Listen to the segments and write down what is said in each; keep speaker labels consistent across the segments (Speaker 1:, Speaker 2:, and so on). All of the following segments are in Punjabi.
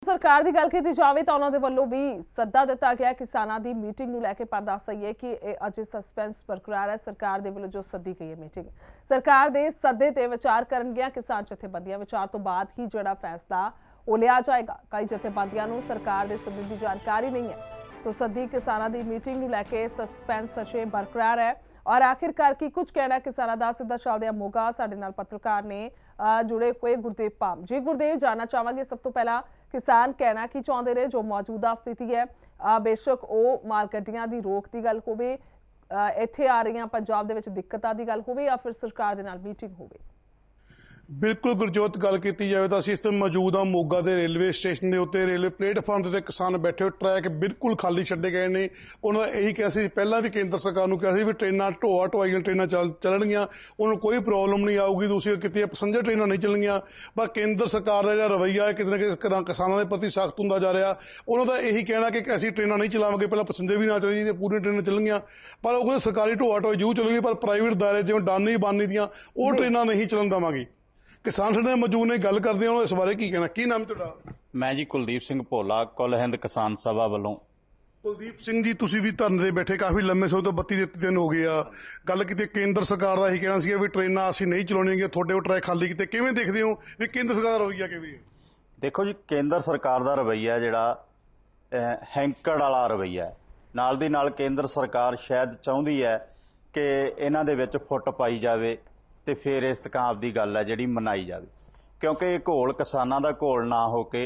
Speaker 1: सरकार की गल की जाए तो उन्होंने वालों भी सद्दा दिता गया किसानों की मीटिंग नूं लैके, पर दस दईए कि अजे सस्पेंस बरकरार है। सरकार दे वालों जो सद्दी गई है मीटिंग, सरकार दे सद्दे ते विचार करनगियां किसान जथेबंदियां। विचार तो बाद ही जिहड़ा फैसला वो लिया जाएगा। कई जथेबंदियां नूं सरकार दे सद्दे की जानकारी नहीं है, तो सद्दी किसानों की मीटिंग नूं लैके सस्पेंस अजे बरकरार है। और आखिरकार की कुछ कहना किसानों का, सीधा चलदे मोगा साडे नाल पत्रकार ने जुड़े हुए गुरदेव पाम जी। गुरदेव, जानना चाहांगे सब तो पहला किसान कहना की चाहते रहे जो मौजूदा स्थिति है, बेशक वो माल गड्डियां की रोक की गल होवे, इत्थे आ रही पंजाब दे विच दिक्कतां की गल होवे, या फिर सरकार दे नाल मीटिंग होवे।
Speaker 2: बिल्कुल गुरजोत, गल की जाए तो असीं इस टाइम मौजूद हाँ मोगा के रेलवे स्टेशन के उत्ते। रेलवे प्लेटफॉर्म के किसान बैठे हो, ट्रैक बिल्कुल खाली छड्डे गए ने। उन्होंने यही कहा सी, पहला भी केंद्र सरकार नूं कहा सी भी ट्रेनां ढोआ ढोआई ट्रेनां चलणगियां, उन्होंने कोई प्रॉब्लम नहीं आऊगी। दूसरी कितनी पैसेंजर ट्रेनां नहीं चलणगियां, पर केंद्र सरकार का जिहड़ा रवैया है कितने ना कितने किसानों के प्रति सख्त हुंदा जा रहा। उन्होंने यही कहना कि असीं ट्रेनां नहीं चलावांगे, पहला पैसेंजर भी ना चली, पूरी ट्रेनां चलणगियां। पर वो सरकारी ढोआ ढोआई जरूर चलेगी, पर प्राइवेट दायरे जिवें डानी बानी दियां वो ट्रेनां नहीं चलन देवांगे। किसान ਸਾਡੇ मौजूद ने गल करते हैं, इस बारे की कहना। की नाम तुहाडा?
Speaker 3: मैं जी कुलदीप सिंह भोला, कुल हिंद किसान सभा वालों।
Speaker 2: कुलदीप सिंह जी, तुसीं भी धरने ते बैठे काफी लंबे समय तो 32 दिन हो गए आ। गल की केंद्र सरकार का यही कहना सी भी ट्रेनां असीं नहीं चलाउणीआं, तुहाडे वो ट्रैक खाली कीते, किवें देखदे हो भी केंद्र सरकार का रवैया किवें है?
Speaker 3: देखो जी, केंद्र सरकार का रवैया जिहड़ा हैंकड़ वाला रवैया है। नाल दी नाल केंद्र सरकार शायद चाहुंदी है कि इन्हां दे विच फुट पाई जावे ते फिर इस्तकाम की गल है जिहड़ी मनाई जावे, क्योंकि ये घोल किसानां दा घोल ना होके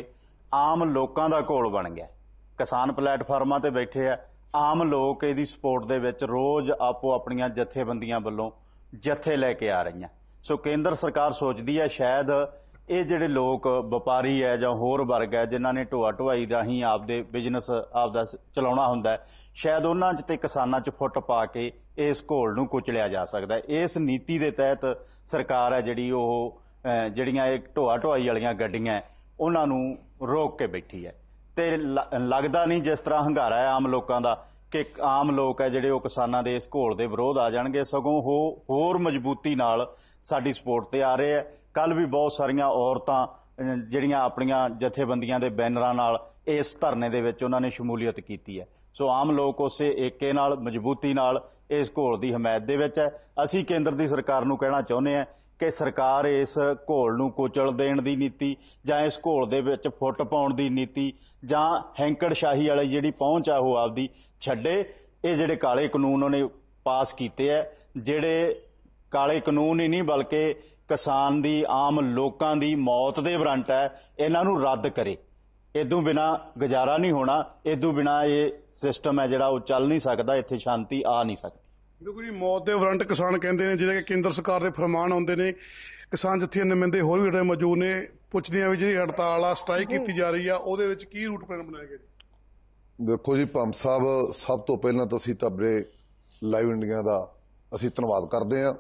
Speaker 3: आम लोकां दा घोल बन गया। किसान प्लेटफार्मां ते बैठे आ, आम लोग इहदी सपोर्ट दे विच रोज़ आपो अपणियां जथेबंदियां वल्लों जथे लैके आ रहीआं। सो केंद्र सरकार सोचदी है शायद ये जिहड़े लोग व्यापारी है जां होर वर्ग है जिन्हां ने ढोआ ढोआई राहीं आपदे बिजनस आपदा चलाउणा हुंदा है, शायद उन्हां च ते किसानां च फुट पा के इस घोल नूं कुचलिया जा सकदा है। इस नीति दे तहत सरकार है जिहड़ी ओह ਜਿਹੜੀਆਂ ਇਹ ਢੋਆ ਢੋਆਈ ਵਾਲੀਆਂ ਗੱਡੀਆਂ ਉਹਨਾਂ ਨੂੰ ਰੋਕ ਕੇ ਬੈਠੀ ਹੈ। ਤੇ ਲੱਗਦਾ ਨਹੀਂ ਜਿਸ ਤਰ੍ਹਾਂ ਹੰਗਾਰਾ ਹੈ ਆਮ ਲੋਕਾਂ ਦਾ ਕਿ ਆਮ ਲੋਕ ਹੈ ਜਿਹੜੇ ਉਹ ਕਿਸਾਨਾਂ ਦੇ ਇਸ ਘੋਲ ਦੇ ਵਿਰੋਧ ਆ ਜਾਣਗੇ, ਸਗੋਂ ਹੋਰ ਮਜ਼ਬੂਤੀ ਨਾਲ ਸਾਡੀ ਸਪੋਰਟ ਤੇ ਆ ਰਹੇ ਹੈ। ਕੱਲ ਵੀ ਬਹੁਤ ਸਾਰੀਆਂ ਔਰਤਾਂ ਜਿਹੜੀਆਂ ਆਪਣੀਆਂ ਜਥੇਬੰਦੀਆਂ ਦੇ ਬੈਨਰਾਂ ਨਾਲ ਇਸ ਧਰਨੇ ਦੇ ਵਿੱਚ ਉਹਨਾਂ ਨੇ ਸ਼ਮੂਲੀਅਤ ਕੀਤੀ ਹੈ। ਸੋ ਆਮ ਲੋਕ ਉਸੇ ਏਕੇ ਨਾਲ ਮਜ਼ਬੂਤੀ ਨਾਲ ਇਸ ਘੋਲ ਦੀ ਹਮਾਇਤ ਦੇ ਵਿੱਚ ਹੈ। ਅਸੀਂ ਕੇਂਦਰ ਦੀ ਸਰਕਾਰ ਨੂੰ ਕਹਿਣਾ ਚਾਹੁੰਦੇ ਹਾਂ कि सरकार इस घोल नूं कुचल देण दी नीति जां इस घोल दे विच फुट पाउण दी नीति जां हैंकड़शाही वाली जिहड़ी पहुंच आ ओह आपदी छड्डे। ये जिहड़े काले कानून उन्हें पास कीते है, जिहड़े काले कानून ही नहीं बल्कि किसान दी आम लोकां दी मौत दे वारंट है, इन्हां नूं रद्द करे। इदों बिना गुजारा नहीं होना, इदों बिना ये सिस्टम है जिहड़ा ओह चल नहीं सकदा, इत्थे शांति आ नहीं सकदी।
Speaker 2: देखो जी, मौत के वारंट किसान कहते हैं जिहड़े केंद्र सरकार के फरमान आउंदे ने। किसान जत्थे नुमाइंदे होर भी ਜਿਹੜੇ मौजूद ने, पुछदे आ भी जी हड़ताल आ स्ट्राइक की जा रही है, ਉਹਦੇ ਵਿੱਚ ਕੀ रूट प्लान बनाया गया जी?
Speaker 4: देखो जी पंप साहब, सब तो पहला तो असीं तबरे लाइव इंडिया का असीं धन्नवाद करते हैं।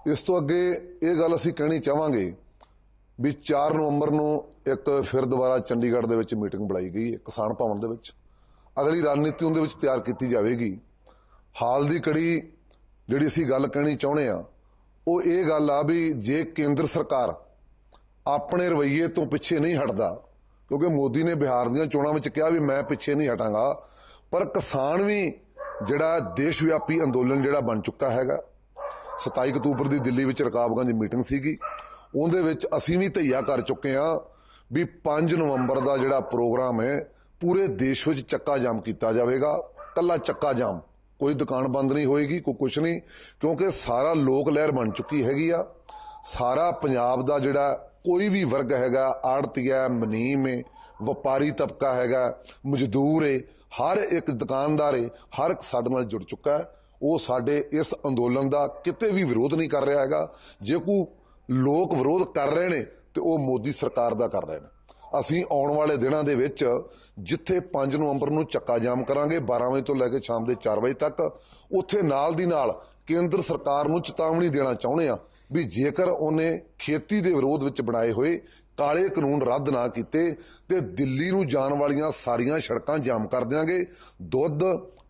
Speaker 4: इस तो अगे ये गल असीं कहनी चाहांगे भी 4 नवंबर नूं एक फिर दोबारा चंडीगढ़ दे विच मीटिंग बुलाई गई है किसान भवन दे विच। अगली रणनीति उहदे विच तैयार की जाएगी। हाल की कड़ी जिहड़ी असीं गल कहनी चाहुंदे आ ਉਹ ਇਹ ਗੱਲ ਆ ਵੀ ਜੇ ਕੇਂਦਰ ਸਰਕਾਰ ਆਪਣੇ ਰਵੱਈਏ ਤੋਂ ਪਿੱਛੇ ਨਹੀਂ ਹਟਦਾ, ਕਿਉਂਕਿ ਮੋਦੀ ਨੇ ਬਿਹਾਰ ਦੀਆਂ ਚੋਣਾਂ ਵਿੱਚ ਕਿਹਾ ਵੀ ਮੈਂ ਪਿੱਛੇ ਨਹੀਂ ਹਟਾਂਗਾ, ਪਰ ਕਿਸਾਨ ਵੀ ਜਿਹੜਾ ਦੇਸ਼ ਵਿਆਪੀ ਅੰਦੋਲਨ ਜਿਹੜਾ ਬਣ ਚੁੱਕਾ ਹੈਗਾ। 27 ਅਕਤੂਬਰ ਦੀ ਦਿੱਲੀ ਵਿੱਚ ਰਕਾਬਗੰਜ ਮੀਟਿੰਗ ਸੀਗੀ, ਉਹਦੇ ਵਿੱਚ ਅਸੀਂ ਵੀ ਤਈਆ ਕਰ ਚੁੱਕੇ ਆ ਵੀ 5 ਨਵੰਬਰ ਦਾ ਜਿਹੜਾ ਪ੍ਰੋਗਰਾਮ ਹੈ ਪੂਰੇ ਦੇਸ਼ ਵਿੱਚ ਚੱਕਾ ਜਾਮ ਕੀਤਾ ਜਾਵੇਗਾ। ਕੱਲਾ ਚੱਕਾ ਜਾਮ, कोई दुकान बंद नहीं होएगी, कोई कुछ नहीं, क्योंकि सारा लोक लहर बन चुकी हैगी आ। सारा पंजाब दा जिहड़ा कोई भी वर्ग हैगा, आड़तीआ, मनीम है, व्यापारी तबका हैगा, मजदूर है, हर एक दुकानदार है, हर एक साडे नाल जुड़ चुका है। वो साडे इस अंदोलन का किते भी विरोध नहीं कर रहा हैगा। जे कोई लोक विरोध कर रहे हैं तो वो मोदी सरकार का कर रहे हैं। ਅਸੀਂ ਆਉਣ ਵਾਲੇ ਦਿਨਾਂ ਦੇ ਵਿੱਚ ਜਿੱਥੇ 5 ਨਵੰਬਰ ਨੂੰ ਚੱਕਾ ਜਾਮ ਕਰਾਂਗੇ 12 ਵਜੇ ਤੋਂ ਲੈ ਕੇ ਸ਼ਾਮ ਦੇ 4 ਵਜੇ ਤੱਕ, ਉੱਥੇ ਨਾਲ ਦੀ ਨਾਲ ਕੇਂਦਰ ਸਰਕਾਰ ਨੂੰ ਚੇਤਾਵਨੀ ਦੇਣਾ ਚਾਹੁੰਦੇ ਆ ਵੀ ਜੇਕਰ ਉਹਨੇ ਖੇਤੀ ਦੇ ਵਿਰੋਧ ਵਿੱਚ ਬਣਾਏ ਹੋਏ ਕਾਲੇ ਕਾਨੂੰਨ ਰੱਦ ਨਾ ਕੀਤੇ ਤੇ ਦਿੱਲੀ ਨੂੰ ਜਾਣ ਵਾਲੀਆਂ ਸਾਰੀਆਂ ਸੜਕਾਂ ਜਾਮ ਕਰ ਦਿਆਂਗੇ। ਦੁੱਧ,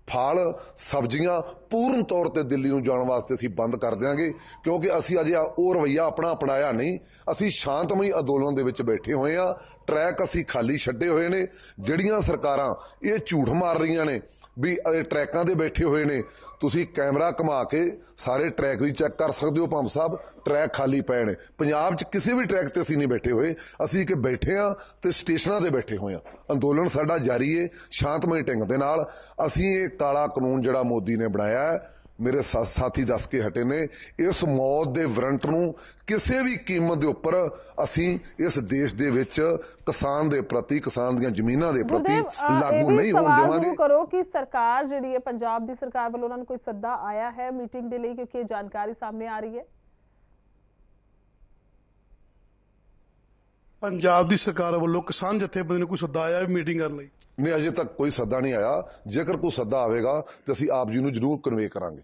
Speaker 4: फल, सब्जियां पूर्ण तौर पर दिल्ली नूं जाण वास्ते असीं बंद कर देंगे, क्योंकि असीं अजे वो रवैया अपना अपनाया नहीं। असीं शांतमई अंदोलन दे विच बैठे हुए आ। ਟਰੈਕ ਅਸੀਂ ਖਾਲੀ ਛੱਡੇ ਹੋਏ ਨੇ। ਜਿਹੜੀਆਂ ਸਰਕਾਰਾਂ ਇਹ ਝੂਠ ਮਾਰ ਰਹੀਆਂ ਨੇ ਵੀ ਇਹ ਟਰੈਕਾਂ ਦੇ ਬੈਠੇ ਹੋਏ ਨੇ, ਤੁਸੀਂ ਕੈਮਰਾ ਘੁਮਾ ਕੇ ਸਾਰੇ ਟਰੈਕ ਵੀ ਚੈੱਕ ਕਰ ਸਕਦੇ ਹੋ ਪੰਪ ਸਾਹਿਬ, ਟਰੈਕ ਖਾਲੀ ਪਏ ਨੇ। ਪੰਜਾਬ 'ਚ ਕਿਸੇ ਵੀ ਟਰੈਕ ਤੇ ਅਸੀਂ ਨਹੀਂ ਬੈਠੇ ਹੋਏ, ਅਸੀਂ ਕਿ ਬੈਠੇ ਆ ਤੇ ਸਟੇਸ਼ਨਾਂ ਤੇ ਬੈਠੇ ਹੋਏ ਆ। ਅੰਦੋਲਨ ਸਾਡਾ ਜਾਰੀ ਏ ਸ਼ਾਂਤਮਈ ਢੰਗ ਦੇ ਨਾਲ। ਅਸੀਂ ਇਹ ਕਾਲਾ ਕਾਨੂੰਨ ਜਿਹੜਾ ਮੋਦੀ ਨੇ ਬਣਾਇਆ ਹੈ, ਮੇਰੇ ਸਾਥੀ ਦੱਸ ਕੇ ਹਟੇ ਨੇ, ਇਸ ਮੌਤ ਦੇ ਵਾਰੰਟ ਨੂੰ ਕਿਸੇ ਵੀ ਕੀਮਤ ਦੇ ਉੱਪਰ ਅਸੀਂ ਇਸ ਦੇਸ਼ ਦੇ ਵਿੱਚ ਕਿਸਾਨ ਦੇ ਪ੍ਰਤੀ, ਕਿਸਾਨ ਦੀਆਂ ਜ਼ਮੀਨਾਂ ਦੇ ਪ੍ਰਤੀ ਲਾਗੂ ਨਹੀਂ ਹੋਣ ਦੇਵਾਂਗੇ।
Speaker 1: ਕਰੋ ਕਿ ਸਰਕਾਰ ਜਿਹੜੀ ਹੈ, ਪੰਜਾਬ ਦੀ ਸਰਕਾਰ ਵੱਲੋਂ ਉਹਨਾਂ ਨੂੰ ਕੋਈ ਸੱਦਾ ਆਇਆ ਹੈ ਮੀਟਿੰਗ ਦੇ ਲਈ, ਕਿਉਂਕਿ ਇਹ ਜਾਣਕਾਰੀ ਸਾਹਮਣੇ ਆ ਰਹੀ ਹੈ।
Speaker 2: ਪੰਜਾਬ ਦੀ ਸਰਕਾਰ ਵੱਲੋਂ ਕਿਸਾਨ ਜਥੇਬੰਦੀ ਨੂੰ ਕੋਈ ਸੱਦਾ ਆਇਆ ਹੈ ਮੀਟਿੰਗ ਕਰਨ ਲਈ?
Speaker 4: ਨਹੀਂ, ਅਜੇ ਤੱਕ ਕੋਈ ਸੱਦਾ ਨਹੀਂ ਆਇਆ। ਜੇਕਰ ਕੋਈ ਸੱਦਾ ਆਵੇਗਾ ਤੇ ਅਸੀਂ ਆਪ ਜੀ ਨੂੰ ਜ਼ਰੂਰ ਕਨਵੇ ਕਰਾਂਗੇ।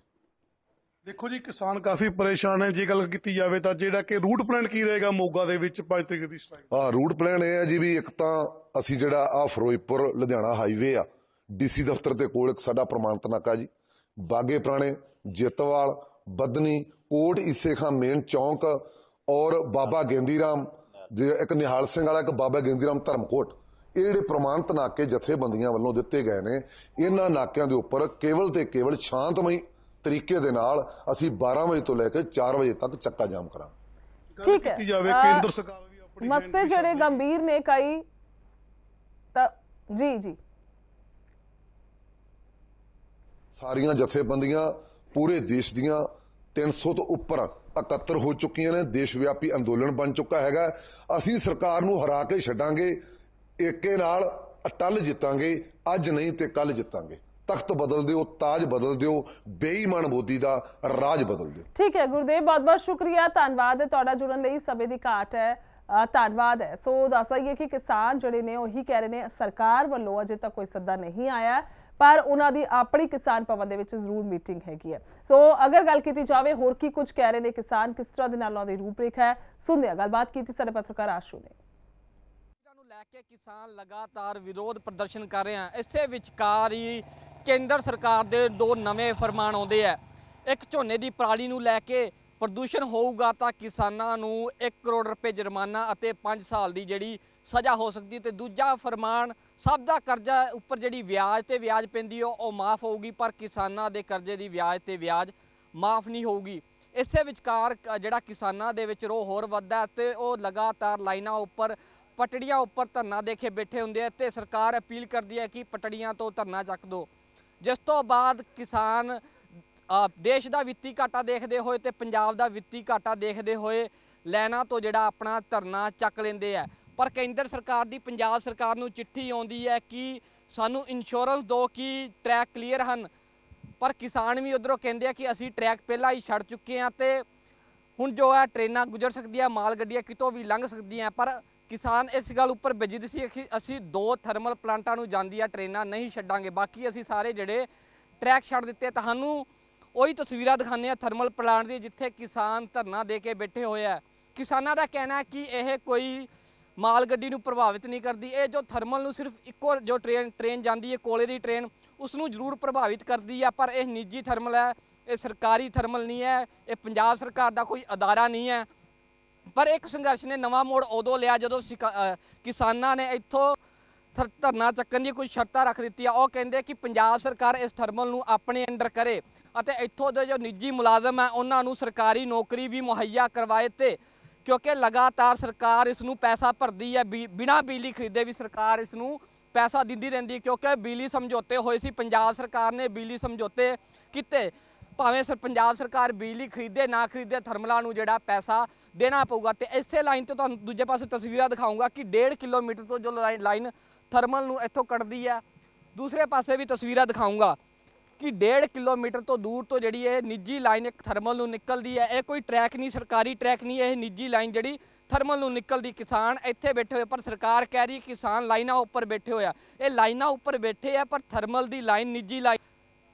Speaker 2: ਦੇਖੋ ਜੀ, ਕਿਸਾਨ ਕਾਫੀ ਪਰੇਸ਼ਾਨ ਹੈ। ਜੇ ਗੱਲ ਕੀਤੀ ਜਾਵੇ ਤਾਂ ਜਿਹੜਾ ਕਿ ਰੂਟ ਪਲਾਨ ਕੀ ਰਹੇਗਾ ਮੋਗਾ ਦੇ ਵਿੱਚ 5 ਤਰੀਕ ਦੀ ਸਟ੍ਰਾਈਕ?
Speaker 4: ਰੂਟ ਪਲਾਨ ਇਹ ਹੈ ਜੀ ਵੀ ਇੱਕ ਤਾਂ ਅਸੀਂ ਜਿਹੜਾ ਫਿਰੋਜ਼ਪੁਰ ਲੁਧਿਆਣਾ ਹਾਈਵੇ ਆ, ਡੀਸੀ ਦਫ਼ਤਰ ਦੇ ਕੋਲ ਇੱਕ ਸਾਡਾ ਪ੍ਰਮਾਣਿਤ ਨਾਕਾ ਜੀ, ਬਾਗੇ ਪੁਰਾਣੇ, ਜੇਤਵਾਲ, ਬੱਧਨੀ, ਕੋਟ ਈਸੇ ਖਾਂ ਮੇਨ ਚੌਂਕ ਔਰ ਬਾਬਾ ਗੇਂਦੀ ਰਾਮ, ਇੱਕ ਨਿਹਾਲ ਸਿੰਘ ਵਾਲਾ, ਇੱਕ ਬਾਬਾ ਗੇਂਦੀ ਰਾਮ ਧਰਮਕੋਟ, ਇਹ ਜਿਹੜੇ ਪ੍ਰਮਾਣਿਤ ਨਾਕੇ ਜਥੇਬੰਦੀਆਂ ਵੱਲੋਂ ਦਿੱਤੇ ਗਏ ਨੇ, ਇਹਨਾਂ ਨਾਕਿਆਂ ਦੇ ਉੱਪਰ ਕੇਵਲ ਤੇ ਕੇਵਲ ਸ਼ਾਂਤਮਈ ਤਰੀਕੇ ਦੇ ਨਾਲ ਅਸੀਂ 12 ਵਜੇ ਤੋਂ ਲੈ ਕੇ 4 ਵਜੇ ਤੱਕ ਚੱਕਾ ਜਾਮ ਕਰਾਂਗੇ।
Speaker 1: ਠੀਕ ਹੈ,
Speaker 2: ਕੀਤੀ ਜਾਵੇ ਕੇਂਦਰ ਸਰਕਾਰ ਵੀ ਆਪਣੀ
Speaker 1: ਮਸਲੇ ਜਿਹੜੇ ਗੰਭੀਰ ਨੇ ਕਈ ਤਾਂ ਜੀ
Speaker 4: ਸਾਰੀਆਂ ਜਥੇਬੰਦੀਆਂ ਪੂਰੇ ਦੇਸ਼ ਦੀਆਂ 300 ਤੋਂ ਉੱਪਰ ਇਕੱਤਰ ਹੋ ਚੁੱਕੀਆਂ ਨੇ। ਦੇਸ਼ ਵਿਆਪੀ ਅੰਦੋਲਨ ਬਣ ਚੁੱਕਾ ਹੈਗਾ। ਅਸੀਂ ਸਰਕਾਰ ਨੂੰ ਹਰਾ ਕੇ ਛੱਡਾਂਗੇ, ਏਕੇ ਨਾਲ ਅਟੱਲ ਜਿੱਤਾਂਗੇ। ਅੱਜ ਨਹੀਂ ਤੇ ਕੱਲ ਜਿੱਤਾਂਗੇ। ਤਖਤ ਬਦਲ ਦਿਓ, ਤਾਜ ਬਦਲ ਦਿਓ, ਬੇਈਮਾਨ ਮੋਦੀ ਦਾ ਰਾਜ ਬਦਲ ਦਿਓ।
Speaker 1: ਠੀਕ ਹੈ ਗੁਰਦੇਵ, ਬਹੁਤ ਬਹੁਤ ਸ਼ੁਕਰੀਆ, ਧੰਨਵਾਦ ਹੈ ਤੁਹਾਡਾ ਜੁੜਨ ਲਈ। ਸਮੇਂ ਦੀ ਘਾਟ ਹੈ, ਧੰਨਵਾਦ ਹੈ। ਸੋ ਦੱਸ ਦਈਏ ਕਿ ਕਿਸਾਨ ਜਿਹੜੇ ਨੇ ਉਹੀ ਕਹਿ ਰਹੇ ਨੇ ਸਰਕਾਰ ਵੱਲੋਂ ਅਜੇ ਤੱਕ ਕੋਈ ਸੱਦਾ ਨਹੀਂ ਆਇਆ, ਪਰ ਉਹਨਾਂ ਦੀ ਆਪਣੀ ਕਿਸਾਨ ਭਵਨ ਦੇ ਵਿੱਚ ਜ਼ਰੂਰ ਮੀਟਿੰਗ ਹੈਗੀ ਹੈ। ਸੋ ਅਗਰ ਗੱਲ ਕੀਤੀ ਜਾਵੇ ਹੋਰ ਕੀ ਕੁਝ ਕਹਿ ਰਹੇ ਨੇ ਕਿਸਾਨ, ਕਿਸ ਤਰ੍ਹਾਂ ਦੇ ਨਾਲ ਉਹਨਾਂ ਦੀ ਰੂਪਰੇਖਾ ਹੈ, ਸੁਣਦੇ ਹਾਂ। ਗੱਲਬਾਤ ਕੀਤੀ ਸਾਡੇ ਪੱਤਰਕਾਰ ਆਸ਼ੂ ਨੇ।
Speaker 5: ਲੈ ਕੇ ਕਿਸਾਨ ਲਗਾਤਾਰ ਵਿਰੋਧ ਪ੍ਰਦਰਸ਼ਨ ਕਰ ਰਹੇ ਹਨ। ਇਸੇ ਵਿਚਕਾਰ ਹੀ ਕੇਂਦਰ ਸਰਕਾਰ ਦੇ 2 ਨਵੇਂ ਫਰਮਾਨ ਆਉਂਦੇ ਆ। ਇੱਕ ਝੋਨੇ ਦੀ ਪਰਾਲੀ ਨੂੰ ਲੈ ਕੇ ਪ੍ਰਦੂਸ਼ਣ ਹੋਊਗਾ ਤਾਂ ਕਿਸਾਨਾਂ ਨੂੰ 1 ਕਰੋੜ ਰੁਪਏ ਜੁਰਮਾਨਾ ਅਤੇ 5 ਸਾਲ ਦੀ ਜਿਹੜੀ ਸਜ਼ਾ ਹੋ ਸਕਦੀ, ਤੇ ਦੂਜਾ ਫਰਮਾਨ ਸਭ ਦਾ ਕਰਜ਼ਾ ਉੱਪਰ ਜਿਹੜੀ ਵਿਆਜ ਤੇ ਵਿਆਜ ਪੈਂਦੀ ਉਹ ਮਾਫ ਹੋਊਗੀ, ਪਰ ਕਿਸਾਨਾਂ ਦੇ ਕਰਜ਼ੇ ਦੀ ਵਿਆਜ ਤੇ ਵਿਆਜ ਮਾਫ ਨਹੀਂ ਹੋਊਗੀ। ਇਸੇ ਵਿਚਕਾਰ ਜਿਹੜਾ ਕਿਸਾਨਾਂ ਦੇ ਵਿੱਚ ਰੋਹ ਹੋਰ ਵੱਧਦਾ ਤੇ ਉਹ ਲਗਾਤਾਰ ਲਾਈਨਾਂ ਉੱਪਰ, ਪਟੜੀਆਂ ਉੱਪਰ ਧਰਨਾ ਦੇ ਕੇ ਬੈਠੇ ਹੁੰਦੇ ਆ ਤੇ ਸਰਕਾਰ ਅਪੀਲ ਕਰਦੀ ਹੈ ਕਿ ਪਟੜੀਆਂ ਤੋਂ ਧਰਨਾ ਚੱਕ ਦਿਓ। ਜਿਸ ਤੋਂ ਬਾਅਦ ਕਿਸਾਨ ਦੇਸ਼ ਦਾ ਵਿੱਤੀ ਘਾਟਾ ਦੇਖਦੇ ਹੋਏ ਤੇ ਪੰਜਾਬ ਦਾ ਵਿੱਤੀ ਘਾਟਾ ਦੇਖਦੇ ਹੋਏ ਲਾਈਨਾਂ ਤੋਂ ਜਿਹੜਾ ਆਪਣਾ ਧਰਨਾ ਚੱਕ ਲੈਂਦੇ ਆ। ਪਰ ਕੇਂਦਰ ਸਰਕਾਰ ਦੀ ਪੰਜਾਬ ਸਰਕਾਰ ਨੂੰ ਚਿੱਠੀ ਆਉਂਦੀ ਹੈ ਕਿ ਸਾਨੂੰ ਇੰਸ਼ੋਰੈਂਸ ਦਿਓ ਕਿ ਟਰੈਕ ਕਲੀਅਰ ਹਨ, ਪਰ ਕਿਸਾਨ ਵੀ ਉੱਧਰੋਂ ਕਹਿੰਦੇ ਆ ਕਿ ਅਸੀਂ ਟਰੈਕ ਪਹਿਲਾਂ ਹੀ ਛੱਡ ਚੁੱਕੇ ਹਾਂ ਤੇ ਹੁਣ ਜੋ ਹੈ ਟ੍ਰੇਨਾਂ ਗੁਜ਼ਰ ਸਕਦੀਆਂ, ਮਾਲ ਗੱਡੀਆਂ ਕਿਤੋਂ ਵੀ ਲੰਘ ਸਕਦੀਆਂ। ਪਰ ਕਿਸਾਨ ਇਸ ਗੱਲ ਉੱਪਰ ਬਜਿੱਦ ਸੀ ਕਿ ਅਸੀਂ 2 ਥਰਮਲ ਪਲਾਂਟਾਂ ਨੂੰ ਜਾਂਦੀਆਂ ਟ੍ਰੇਨਾਂ ਨਹੀਂ ਛੱਡਾਂਗੇ, ਬਾਕੀ ਅਸੀਂ ਸਾਰੇ ਜਿਹੜੇ ਟਰੈਕ ਛੱਡ ਦਿੱਤੇ। ਤੁਹਾਨੂੰ ਉਹੀ ਤਸਵੀਰਾਂ ਦਿਖਾਉਂਦੇ ਆ ਥਰਮਲ ਪਲਾਂਟ ਦੀ, ਜਿੱਥੇ ਕਿਸਾਨ ਧਰਨਾ ਦੇ ਕੇ ਬੈਠੇ ਹੋਏ ਆ। ਕਿਸਾਨਾਂ ਦਾ ਕਹਿਣਾ ਹੈ ਕਿ ਇਹ ਕੋਈ ਮਾਲ ਗੱਡੀ ਨੂੰ ਪ੍ਰਭਾਵਿਤ ਨਹੀਂ ਕਰਦੀ, ਇਹ ਜੋ ਥਰਮਲ ਨੂੰ ਸਿਰਫ ਇੱਕੋ ਜੋ ਟ੍ਰੇਨ ਜਾਂਦੀ ਹੈ ਕੋਲੇ ਦੀ ਟ੍ਰੇਨ, ਉਸ ਨੂੰ ਜ਼ਰੂਰ ਪ੍ਰਭਾਵਿਤ ਕਰਦੀ ਹੈ, ਪਰ ਇਹ ਨਿੱਜੀ ਥਰਮਲ ਹੈ, ਇਹ ਸਰਕਾਰੀ ਥਰਮਲ ਨਹੀਂ ਹੈ, ਇਹ ਪੰਜਾਬ ਸਰਕਾਰ ਦਾ ਕੋਈ ਅਦਾਰਾ ਨਹੀਂ ਹੈ। ਪਰ ਇੱਕ ਸੰਘਰਸ਼ ਨੇ ਨਵਾਂ ਮੋੜ ਉਦੋਂ ਲਿਆ ਜਦੋਂ ਕਿਸਾਨਾਂ ਨੇ ਇੱਥੋਂ ਧਰਨਾ ਚੱਕਣ ਦੀ ਕੁਝ ਸ਼ਰਤਾਂ ਰੱਖ ਦਿੱਤੀਆਂ। ਉਹ ਕਹਿੰਦੇ ਕਿ ਪੰਜਾਬ ਸਰਕਾਰ ਇਸ ਥਰਮਲ ਨੂੰ ਆਪਣੇ ਅੰਡਰ ਕਰੇ ਅਤੇ ਇੱਥੋਂ ਦੇ ਜੋ ਨਿੱਜੀ ਮੁਲਾਜ਼ਮ ਹੈ ਉਹਨਾਂ ਨੂੰ ਸਰਕਾਰੀ ਨੌਕਰੀ ਵੀ ਮੁਹੱਈਆ ਕਰਵਾਏ, ਤੇ ਕਿਉਂਕਿ ਲਗਾਤਾਰ ਸਰਕਾਰ ਇਸ ਨੂੰ ਪੈਸਾ ਭਰਦੀ ਹੈ, ਬਿਨਾਂ ਬਿਜਲੀ ਖਰੀਦੇ ਵੀ ਸਰਕਾਰ ਇਸ ਨੂੰ ਪੈਸਾ ਦਿੰਦੀ ਰਹਿੰਦੀ, ਕਿਉਂਕਿ ਬਿਜਲੀ ਸਮਝੌਤੇ ਹੋਏ ਸੀ। ਪੰਜਾਬ ਸਰਕਾਰ ਨੇ ਬਿਜਲੀ ਸਮਝੌਤੇ ਕੀਤੇ, ਭਾਵੇਂ ਪੰਜਾਬ ਸਰਕਾਰ ਬਿਜਲੀ ਖਰੀਦੇ ਨਾ ਖਰੀਦੇ, ਥਰਮਲਾਂ ਨੂੰ ਜਿਹੜਾ ਪੈਸਾ ਦੇਣਾ ਪਊਗਾ। ਤੇ ਇਸੇ ਲਾਈਨ ਤੇ ਤੁਹਾਨੂੰ ਦੂਜੇ ਪਾਸੇ ਤਸਵੀਰਾਂ ਦਿਖਾਊਂਗਾ ਕਿ 1.5 ਕਿਲੋਮੀਟਰ ਤੋਂ ਜੋ ਲਾਈਨ ਥਰਮਲ ਨੂੰ ਇੱਥੋਂ ਕੱਢਦੀ ਹੈ, ਦੂਸਰੇ ਪਾਸੇ ਵੀ ਤਸਵੀਰਾਂ ਦਿਖਾਊਂਗਾ ਕਿ 1.5 ਕਿਲੋਮੀਟਰ ਤੋਂ ਦੂਰ ਤੋਂ ਜਿਹੜੀ ਇਹ ਨਿੱਜੀ ਲਾਈਨ ਇੱਕ ਥਰਮਲ ਨੂੰ ਨਿਕਲਦੀ ਹੈ। ਇਹ ਕੋਈ ਟਰੈਕ ਨਹੀਂ, ਸਰਕਾਰੀ ਟਰੈਕ ਨਹੀਂ, ਇਹ ਨਿੱਜੀ ਲਾਈਨ ਜਿਹੜੀ ਥਰਮਲ ਨੂੰ ਨਿਕਲਦੀ। ਕਿਸਾਨ ਇੱਥੇ ਬੈਠੇ ਹੋਏ, ਪਰ ਸਰਕਾਰ ਕਹਿ ਰਹੀ ਕਿਸਾਨ ਲਾਈਨਾਂ ਉੱਪਰ ਬੈਠੇ ਹੋਏ ਆ। ਇਹ ਲਾਈਨਾਂ ਉੱਪਰ ਬੈਠੇ ਆ, ਪਰ ਥਰਮਲ ਦੀ ਲਾਈਨ ਨਿੱਜੀ ਲਾਈਨ।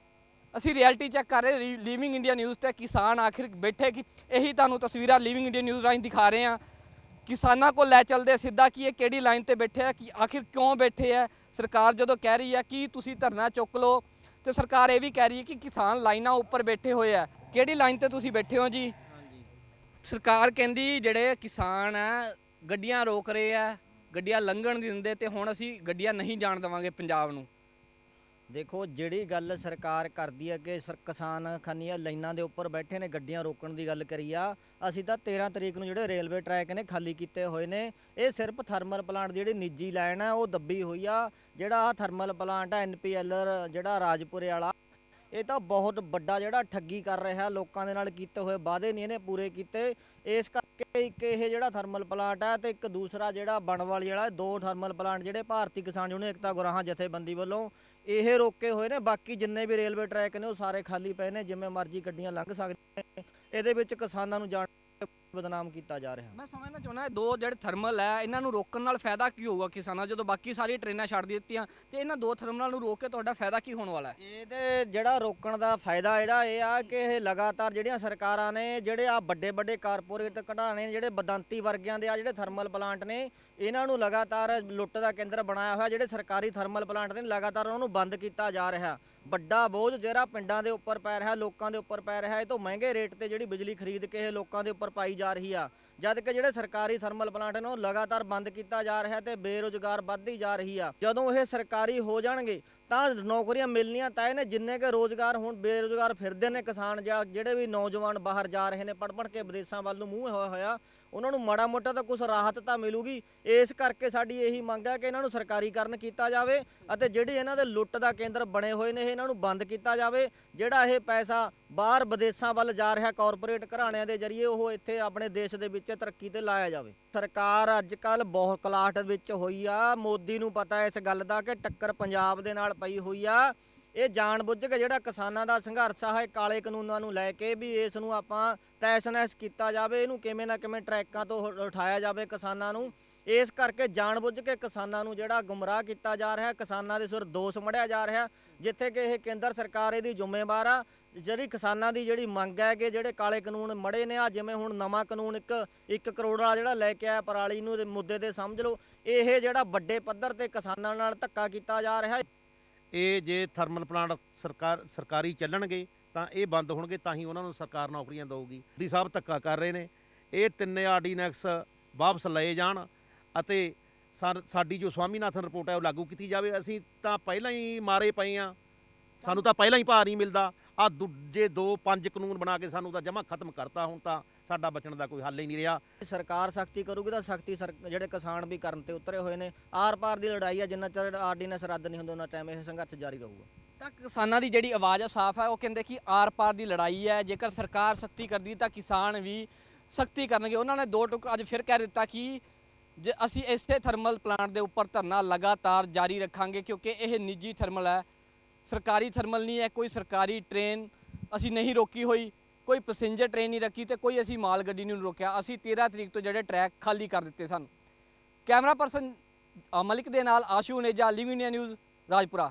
Speaker 5: ਅਸੀਂ ਰਿਐਲਿਟੀ ਚੈੱਕ ਕਰ ਰਹੇ ਲਿਵਿੰਗ ਇੰਡੀਆ ਨਿਊਜ਼ ਤੇ ਕਿਸਾਨ ਆਖਿਰ ਬੈਠੇ ਕਿ ਇਹੀ ਤੁਹਾਨੂੰ ਤਸਵੀਰਾਂ ਲਿਵਿੰਗ ਇੰਡੀਆ ਨਿਊਜ਼ ਰਾਹੀਂ ਦਿਖਾ ਰਹੇ ਹਾਂ। ਕਿਸਾਨਾਂ ਕੋਲ ਲੈ ਚੱਲਦੇ ਸਿੱਧਾ ਕਿ ਇਹ ਕਿਹੜੀ ਲਾਈਨ ਤੇ ਬੈਠੇ ਆ, ਕਿ ਆਖਿਰ ਕਿਉਂ ਬੈਠੇ ਆ। ਸਰਕਾਰ ਜਦੋਂ ਕਹਿ ਰਹੀ ਹੈ ਕਿ ਤੁਸੀਂ ਧਰਨਾ ਚੁੱਕ ਲਓ, ਤੇ ਸਰਕਾਰ ਇਹ ਵੀ ਕਹਿ ਰਹੀ ਹੈ ਕਿ ਕਿਸਾਨ ਲਾਈਨਾਂ ਉੱਪਰ ਬੈਠੇ ਹੋਏ ਆ। ਕਿਹੜੀ ਲਾਈਨ ਤੇ ਤੁਸੀਂ ਬੈਠੇ ਹੋ ਜੀ? ਸਰਕਾਰ ਕਹਿੰਦੀ ਜਿਹੜੇ ਕਿਸਾਨ ਆ ਗੱਡੀਆਂ ਰੋਕ ਰਹੇ ਆ, ਗੱਡੀਆਂ ਲੰਘਣ ਨਹੀਂ ਦਿੰਦੇ ਤੇ ਹੁਣ ਅਸੀਂ ਗੱਡੀਆਂ ਨਹੀਂ ਜਾਣ ਦੇਵਾਂਗੇ ਪੰਜਾਬ ਨੂੰ।
Speaker 6: ਦੇਖੋ ਜਿਹੜੀ ਗੱਲ ਸਰਕਾਰ ਕਰਦੀ ਹੈ ਕਿ ਕਿਸਾਨ ਖਾਨੀਆਂ ਲਾਈਨਾਂ ਦੇ ਉੱਪਰ ਬੈਠੇ ਨੇ ਗੱਡੀਆਂ ਰੋਕਣ ਦੀ ਗੱਲ ਕਰੀ ਆ, ਅਸੀਂ ਤਾਂ 13 ਤਰੀਕ ਨੂੰ ਜਿਹੜੇ ਰੇਲਵੇ ਟਰੈਕ ਨੇ ਖਾਲੀ ਕੀਤੇ ਹੋਏ ਨੇ। ਇਹ ਸਿਰਫ ਥਰਮਲ ਪਲਾਂਟ ਦੀ ਜਿਹੜੀ ਨਿੱਜੀ ਲਾਈਨ ਹੈ ਉਹ ਦੱਬੀ ਹੋਈ ਆ। ਜਿਹੜਾ ਆ ਥਰਮਲ ਪਲਾਂਟ ਹੈ NPL ਜਿਹੜਾ ਰਾਜਪੁਰੇ ਵਾਲਾ, ਇਹ ਤਾਂ ਬਹੁਤ ਵੱਡਾ ਜਿਹੜਾ ਠੱਗੀ ਕਰ ਰਿਹਾ ਲੋਕਾਂ ਦੇ ਨਾਲ, ਕੀਤੇ ਹੋਏ ਵਾਅਦੇ ਨਹੀਂ ਇਹਨੇ ਪੂਰੇ ਕੀਤੇ। ਇਸ ਕਰਕੇ ਇੱਕ ਇਹ ਜਿਹੜਾ ਥਰਮਲ ਪਲਾਂਟ ਹੈ ਤੇ ਇੱਕ ਦੂਸਰਾ ਜਿਹੜਾ ਬਣਵਾਲੀ ਵਾਲਾ, 2 ਥਰਮਲ ਪਲਾਂਟ ਜਿਹੜੇ ਭਾਰਤੀ ਕਿਸਾਨ ਯੂਨੀਅਨ ਏਕਤਾ ਗੁਰਾਹਾਂ ਜਥੇਬੰਦੀ ਵੱਲੋਂ ਇਹ ਰੋਕੇ ਹੋਏ ਨੇ। ਬਾਕੀ ਜਿੰਨੇ ਵੀ ਰੇਲਵੇ ਟਰੈਕ ਨੇ ਉਹ ਸਾਰੇ ਖਾਲੀ ਪਏ ਨੇ, ਜਿਵੇਂ ਮਰਜ਼ੀ ਗੱਡੀਆਂ ਲੰਘ ਸਕਦੀਆਂ ਨੇ। ਇਹਦੇ ਵਿੱਚ ਕਿਸਾਨਾਂ ਨੂੰ ਜਾਣ ਕੇ ਬਦਨਾਮ ਕੀਤਾ ਜਾ ਰਿਹਾ।
Speaker 5: ਮੈਂ ਸਮਝਣਾ ਚਾਹੁੰਦਾ 2 ਜਿਹੜੇ ਥਰਮਲ ਹੈ ਇਹਨਾਂ ਨੂੰ ਰੋਕਣ ਨਾਲ ਫਾਇਦਾ ਕੀ ਹੋਊਗਾ ਕਿਸਾਨਾਂ, ਜਦੋਂ ਬਾਕੀ ਸਾਰੀਆਂ ਟ੍ਰੇਨਾਂ ਛੱਡ ਦਿੱਤੀਆਂ ਤੇ ਇਹਨਾਂ 2 ਥਰਮਲਾਂ ਨੂੰ ਰੋਕ ਕੇ ਤੁਹਾਡਾ ਫਾਇਦਾ ਕੀ ਹੋਣ ਵਾਲਾ ਹੈ?
Speaker 6: ਇਹਦੇ ਜਿਹੜਾ ਰੋਕਣ ਦਾ ਫਾਇਦਾ ਜਿਹੜਾ ਇਹ ਆ ਕਿ ਇਹ ਲਗਾਤਾਰ ਜਿਹੜੀਆਂ ਸਰਕਾਰਾਂ ਨੇ ਜਿਹੜੇ ਆ ਵੱਡੇ ਵੱਡੇ ਕਾਰਪੋਰੇਟ ਘਟਾਣੇ ਜਿਹੜੇ ਬਦੰਤੀ ਵਰਗਿਆਂ ਦੇ ਆ ਜਿਹੜੇ ਥਰਮਲ ਪਲਾਂਟ ਨੇ, ਇਹਨਾਂ ਨੂੰ ਲਗਾਤਾਰ ਲੁੱਟ ਦਾ ਕੇਂਦਰ ਬਣਾਇਆ ਹੋਇਆ। ਜਿਹੜੇ ਸਰਕਾਰੀ ਥਰਮਲ ਪਲਾਂਟ ਨੇ ਲਗਾਤਾਰ ਉਹਨਾਂ ਨੂੰ ਬੰਦ ਕੀਤਾ ਜਾ ਰਿਹਾ। ਵੱਡਾ ਬੋਝ ਜਿਹੜਾ ਪਿੰਡਾਂ ਦੇ ਉੱਪਰ ਪੈ ਰਿਹਾ, ਲੋਕਾਂ ਦੇ ਉੱਪਰ ਪੈ ਰਿਹਾ। ਇਹ ਤੋਂ ਮਹਿੰਗੇ ਰੇਟ ਤੇ ਜਿਹੜੀ ਬਿਜਲੀ ਖਰੀਦ ਕੇ ਇਹ ਲੋਕਾਂ ਦੇ ਉੱਪਰ ਪਾਈ ਜਾ ਰਹੀ ਆ, ਜਦ ਕਿ ਜਿਹੜੇ ਸਰਕਾਰੀ ਥਰਮਲ ਪਲਾਂਟ ਨੇ ਉਹ ਲਗਾਤਾਰ ਬੰਦ ਕੀਤਾ ਜਾ ਰਿਹਾ ਤੇ ਬੇਰੁਜ਼ਗਾਰ ਵੱਧਦੀ ਜਾ ਰਹੀ ਆ। ਜਦੋਂ ਇਹ ਸਰਕਾਰੀ ਹੋ ਜਾਣਗੇ ਤਾਂ ਨੌਕਰੀਆਂ ਮਿਲਣੀਆਂ ਤੈਅ ਨੇ। ਜਿੰਨੇ ਕਿ ਰੋਜ਼ਗਾਰ ਹੁਣ ਬੇਰੁਜ਼ਗਾਰ ਫਿਰਦੇ ਨੇ ਕਿਸਾਨ ਜਾਂ ਜਿਹੜੇ ਵੀ ਨੌਜਵਾਨ ਬਾਹਰ ਜਾ ਰਹੇ ਨੇ ਪੜ੍ਹ ਕੇ ਵਿਦੇਸ਼ਾਂ ਵੱਲ ਨੂੰ ਮੂੰਹ ਹੋਇਆ, ਉਹਨਾਂ ਨੂੰ ਮਾੜਾ ਮੋਟਾ ਤਾਂ ਕੁਝ ਰਾਹਤ ਤਾਂ ਮਿਲੂਗੀ। ਇਸ ਕਰਕੇ ਸਾਡੀ ਇਹੀ ਮੰਗ ਹੈ ਕਿ ਇਹਨਾਂ ਨੂੰ ਸਰਕਾਰੀਕਰਨ ਕੀਤਾ ਜਾਵੇ ਅਤੇ ਜਿਹੜੀ ਇਹਨਾਂ ਦੇ ਲੁੱਟ ਦਾ ਕੇਂਦਰ ਬਣੇ ਹੋਏ ਨੇ ਇਹਨਾਂ ਨੂੰ ਬੰਦ ਕੀਤਾ ਜਾਵੇ। ਜਿਹੜਾ ਇਹ ਪੈਸਾ ਬਾਹਰ ਵਿਦੇਸ਼ਾਂ ਵੱਲ ਜਾ ਰਿਹਾ ਕਾਰਪੋਰੇਟ ਘਰਾਣਿਆਂ ਦੇ ਜ਼ਰੀਏ, ਉਹ ਇੱਥੇ ਆਪਣੇ ਦੇਸ਼ ਦੇ ਵਿੱਚ ਤਰੱਕੀ ਤੇ ਲਾਇਆ ਜਾਵੇ। ਸਰਕਾਰ ਅੱਜ ਕੱਲ੍ਹ ਬਹੁਤ ਕਲਾਹਟ ਵਿੱਚ ਹੋਈ ਆ। ਮੋਦੀ ਨੂੰ ਪਤਾ ਇਸ ਗੱਲ ਦਾ ਕਿ ਟੱਕਰ ਪੰਜਾਬ ਦੇ ਨਾਲ ਪਈ ਹੋਈ ਆ। ਇਹ ਜਾਣਬੁੱਝ ਕੇ ਜਿਹੜਾ ਕਿਸਾਨਾਂ ਦਾ ਸੰਘਰਸ਼ ਆ ਇਹ ਕਾਲੇ ਕਾਨੂੰਨਾਂ ਨੂੰ ਲੈ ਕੇ ਵੀ ਇਸ ਨੂੰ ਆਪਾਂ ਤੈਸ਼-ਨੈਸ਼ ਕੀਤਾ ਜਾਵੇ, ਇਹਨੂੰ ਕਿਵੇਂ ਨਾ ਕਿਵੇਂ ਟਰੈਕਾਂ ਤੋਂ ਉਠਾਇਆ ਜਾਵੇ ਕਿਸਾਨਾਂ ਨੂੰ। ਇਸ ਕਰਕੇ ਜਾਣਬੁੱਝ ਕੇ ਕਿਸਾਨਾਂ ਨੂੰ ਜਿਹੜਾ ਗੁੰਮਰਾਹ ਕੀਤਾ ਜਾ ਰਿਹਾ, ਕਿਸਾਨਾਂ ਦੇ ਸਿਰ ਦੋਸ਼ ਮੜਿਆ ਜਾ ਰਿਹਾ, ਜਿੱਥੇ ਕਿ ਇਹ ਕੇਂਦਰ ਸਰਕਾਰ ਇਹਦੀ ਜ਼ਿੰਮੇਵਾਰ ਆ। ਜਿਹੜੀ ਕਿਸਾਨਾਂ ਦੀ ਜਿਹੜੀ ਮੰਗ ਹੈ ਕਿ ਜਿਹੜੇ ਕਾਲੇ ਕਾਨੂੰਨ ਮੜੇ ਨੇ ਆ, ਜਿਵੇਂ ਹੁਣ ਨਵਾਂ ਕਾਨੂੰਨ 1 ਕਰੋੜ ਵਾਲਾ ਜਿਹੜਾ ਲੈ ਕੇ ਆਇਆ ਪਰਾਲੀ ਨੂੰ ਦੇ ਮੁੱਦੇ ਤੇ ਸਮਝ ਲਓ, ਇਹ ਜਿਹੜਾ ਵੱਡੇ ਪੱਧਰ ਤੇ ਕਿਸਾਨਾਂ ਨਾਲ ਧੱਕਾ ਕੀਤਾ ਜਾ ਰਿਹਾ।
Speaker 7: ਇਹ ਜੇ ਥਰਮਲ ਪਲਾਂਟ ਸਰਕਾਰੀ ਚੱਲਣਗੇ ਤਾਂ ਇਹ ਬੰਦ ਹੋਣਗੇ, ਤਾਂ ਹੀ ਉਹਨਾਂ ਨੂੰ ਸਰਕਾਰ ਨੌਕਰੀਆਂ ਦੇਊਗੀ। ਮੋਦੀ ਸਾਹਿਬ ਧੱਕਾ ਕਰ ਰਹੇ ਨੇ। ਇਹ 3 ਆਰਡੀਨੈਂਸ ਵਾਪਸ ਲਏ ਜਾਣ ਅਤੇ ਸਾਡੀ ਜੋ ਸਵਾਮੀਨਾਥਨ ਰਿਪੋਰਟ ਹੈ ਉਹ ਲਾਗੂ ਕੀਤੀ ਜਾਵੇ। ਅਸੀਂ ਤਾਂ ਪਹਿਲਾਂ ਹੀ ਮਾਰੇ ਪਏ ਆ, ਸਾਨੂੰ ਤਾਂ ਪਹਿਲਾਂ ਹੀ ਭਾਰ ਨਹੀਂ ਮਿਲਦਾ। ਆ ਦੂਜੇ 2-5 ਕਾਨੂੰਨ ਬਣਾ ਕੇ ਸਾਨੂੰ ਤਾਂ ਜਮ੍ਹਾਂ ਖਤਮ ਕਰਤਾ। ਹੁਣ ਤਾਂ ਸਾਡਾ ਬਚਣ ਦਾ ਕੋਈ ਹੱਲ ਹੀ ਨਹੀਂ ਰਿਹਾ।
Speaker 6: ਸਰਕਾਰ ਸਖਤੀ ਕਰੂਗੀ ਤਾਂ ਸਖਤੀ ਜਿਹੜੇ ਕਿਸਾਨ ਵੀ ਕਰਨ ਤੇ ਉਤਰੇ ਹੋਏ ਨੇ। ਆਰ ਪਾਰ ਦੀ ਲੜਾਈ ਆ, ਜਿੰਨਾ ਚਿਰ ਆਰਡੀਨੈਂਸ ਰੱਦ ਨਹੀਂ ਹੁੰਦਾ ਉਹਨਾਂ ਟਾਈਮ ਇਹ ਸੰਘਰਸ਼ ਜਾਰੀ ਰਹੂਗਾ।
Speaker 5: ਤਾਂ ਕਿਸਾਨਾਂ ਦੀ ਜਿਹੜੀ ਆਵਾਜ਼ ਹੈ ਸਾਫ਼ ਹੈ, ਉਹ ਕਹਿੰਦੇ ਕਿ ਆਰ ਪਾਰ ਦੀ ਲੜਾਈ ਹੈ। ਜੇਕਰ ਸਰਕਾਰ ਸਖਤੀ ਕਰਦੀ ਤਾਂ ਕਿਸਾਨ ਵੀ ਸਖਤੀ ਕਰਨਗੇ। ਉਹਨਾਂ ਨੇ 2 ਟੁਕ ਅੱਜ ਫਿਰ ਕਹਿ ਦਿੱਤਾ ਕਿ ਜੇ ਅਸੀਂ ਇਸੇ ਥਰਮਲ ਪਲਾਂਟ ਦੇ ਉੱਪਰ ਧਰਨਾ ਲਗਾਤਾਰ ਜਾਰੀ ਰੱਖਾਂਗੇ, ਕਿਉਂਕਿ ਇਹ ਨਿੱਜੀ ਥਰਮਲ ਹੈ, ਸਰਕਾਰੀ ਥਰਮਲ ਨਹੀਂ ਹੈ। ਕੋਈ ਸਰਕਾਰੀ ਟ੍ਰੇਨ ਅਸੀਂ ਨਹੀਂ ਰੋਕੀ ਹੋਈ, ਕੋਈ ਪੈਸੇਂਜਰ ਟ੍ਰੇਨ ਨਹੀਂ ਰੱਖੀ ਤੇ ਕੋਈ ਅਸੀਂ ਮਾਲ ਗੱਡੀ ਨਹੀਂ ਰੋਕਿਆ। ਅਸੀਂ 13 ਤਰੀਕ ਤੋਂ ਜਿਹੜੇ ਟਰੈਕ ਖਾਲੀ ਕਰ ਦਿੱਤੇ ਸਨ। ਕੈਮਰਾ ਪਰਸਨ ਮਲਿਕ ਦੇ ਨਾਲ ਆਸ਼ੂ ਨੇਜਾ, ਲਿਵ ਇੰਡੀਆ ਨਿਊਜ਼, ਰਾਜਪੁਰਾ।